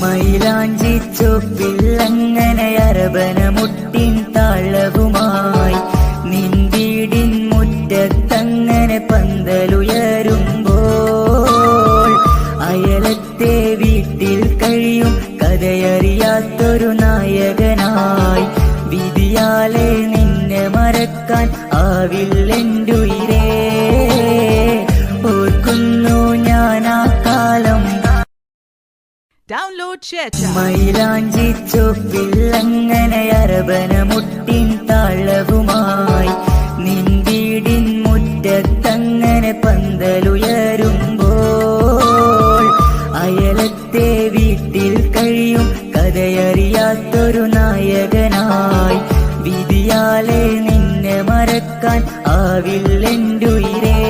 മൈലാഞ്ചി ചൊപ്പിൽ അങ്ങനെ അരബന മുട്ടിൻ താളവുമായി നിൻ വീടിൻ മുറ്റത്തങ്ങനെ പന്തലുയരുമ്പോൾ അയലത്തെ വീട്ടിൽ കഴിയും കഥയറിയാത്തൊരു നായകനായി വിധിയാലെ നിന്നെ മറക്കാൻ ആവില്ലെന്റുയിരേ. ഓർക്കുന്നു ഞാൻ ആ കാലം. മൈലാഞ്ചി ചൊപ്പിൽ അങ്ങനെ അരബന മുട്ടിൻ താളവുമായി നിൻ വീടിൻ മുറ്റത്തങ്ങനെ പന്തലുയരുമ്പോൾ അയലത്തെ വീട്ടിൽ കഴിയും കഥയറിയാത്തൊരു നായകനായി വിധിയാലെ നിന്നെ മറക്കാൻ ആവില്ലെന്റുയിരേ.